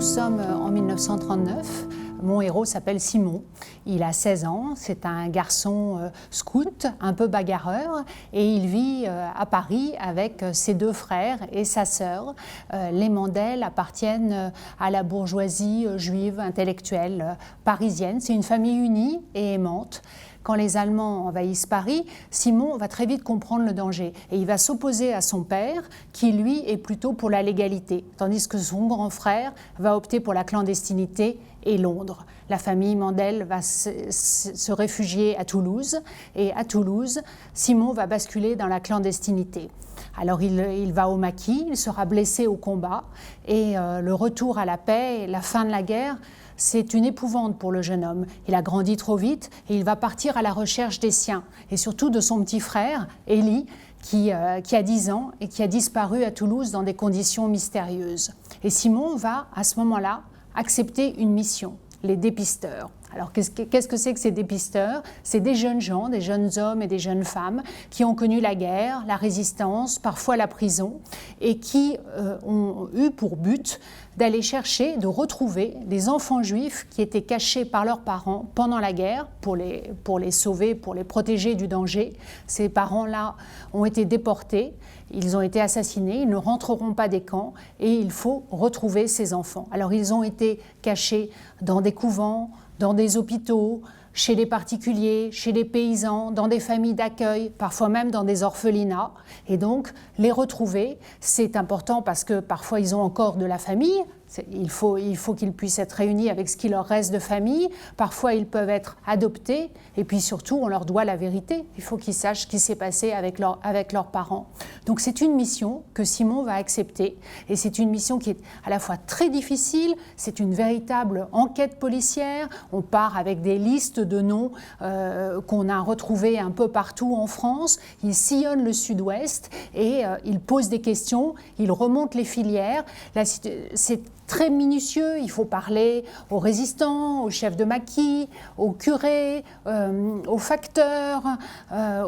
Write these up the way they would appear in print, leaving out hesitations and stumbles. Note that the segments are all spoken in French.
sommes en 1939. Mon héros s'appelle Simon, il a 16 ans, c'est un garçon scout, un peu bagarreur, et il vit à Paris avec ses deux frères et sa sœur. Les Mandel appartiennent à la bourgeoisie juive intellectuelle parisienne. C'est une famille unie et aimante. Quand les Allemands envahissent Paris, Simon va très vite comprendre le danger et il va s'opposer à son père qui, lui, est plutôt pour la légalité, tandis que son grand frère va opter pour la clandestinité et Londres. La famille Mandel va se réfugier à Toulouse et à Toulouse, Simon va basculer dans la clandestinité. Alors il va au maquis, il sera blessé au combat et le retour à la paix et la fin de la guerre, c'est une épouvante pour le jeune homme. Il a grandi trop vite et il va partir à la recherche des siens et surtout de son petit frère, Élie, qui a 10 ans et qui a disparu à Toulouse dans des conditions mystérieuses. Et Simon va, à ce moment-là, accepter une mission, les dépisteurs. Alors qu'est-ce que c'est que ces dépisteurs? C'est des jeunes gens, des jeunes hommes et des jeunes femmes qui ont connu la guerre, la résistance, parfois la prison, et qui ont eu pour but d'aller chercher, de retrouver des enfants juifs qui étaient cachés par leurs parents pendant la guerre pour les sauver, pour les protéger du danger. Ces parents-là ont été déportés, ils ont été assassinés, ils ne rentreront pas des camps et il faut retrouver ces enfants. Alors ils ont été cachés dans des couvents, dans des hôpitaux, chez les particuliers, chez les paysans, dans des familles d'accueil, parfois même dans des orphelinats. Et donc, les retrouver, c'est important parce que parfois ils ont encore de la famille. Il faut qu'ils puissent être réunis avec ce qui leur reste de famille. Parfois, ils peuvent être adoptés. Et puis surtout, on leur doit la vérité. Il faut qu'ils sachent ce qui s'est passé avec leurs parents. Donc c'est une mission que Simon va accepter. Et c'est une mission qui est à la fois très difficile. C'est une véritable enquête policière. On part avec des listes de noms qu'on a retrouvés un peu partout en France. Il sillonne le sud-ouest et il pose des questions. Il remonte les filières. C'est très minutieux, il faut parler aux résistants, aux chefs de maquis, aux curés, aux facteurs,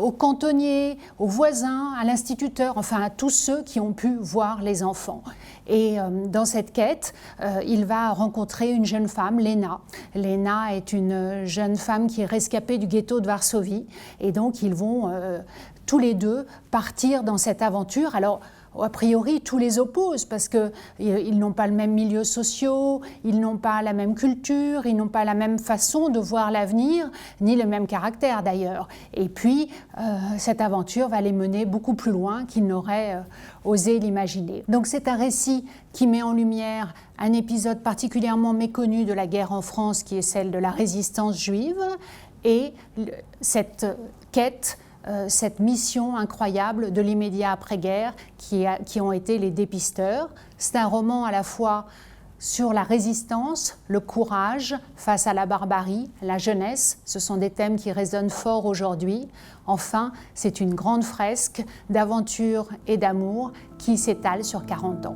aux cantonniers, aux voisins, à l'instituteur, enfin à tous ceux qui ont pu voir les enfants. Et dans cette quête, il va rencontrer une jeune femme, Léna. Léna est une jeune femme qui est rescapée du ghetto de Varsovie et donc ils vont tous les deux partir dans cette aventure. Alors, a priori, tout les oppose parce qu'ils n'ont pas le même milieu social, ils n'ont pas la même culture, ils n'ont pas la même façon de voir l'avenir, ni le même caractère d'ailleurs. Et puis, cette aventure va les mener beaucoup plus loin qu'ils n'auraient osé l'imaginer. Donc c'est un récit qui met en lumière un épisode particulièrement méconnu de la guerre en France, qui est celle de la résistance juive, et cette quête, cette mission incroyable de l'immédiat après-guerre qui ont été les dépisteurs. C'est un roman à la fois sur la résistance, le courage face à la barbarie, la jeunesse. Ce sont des thèmes qui résonnent fort aujourd'hui. Enfin, c'est une grande fresque d'aventure et d'amour qui s'étale sur 40 ans.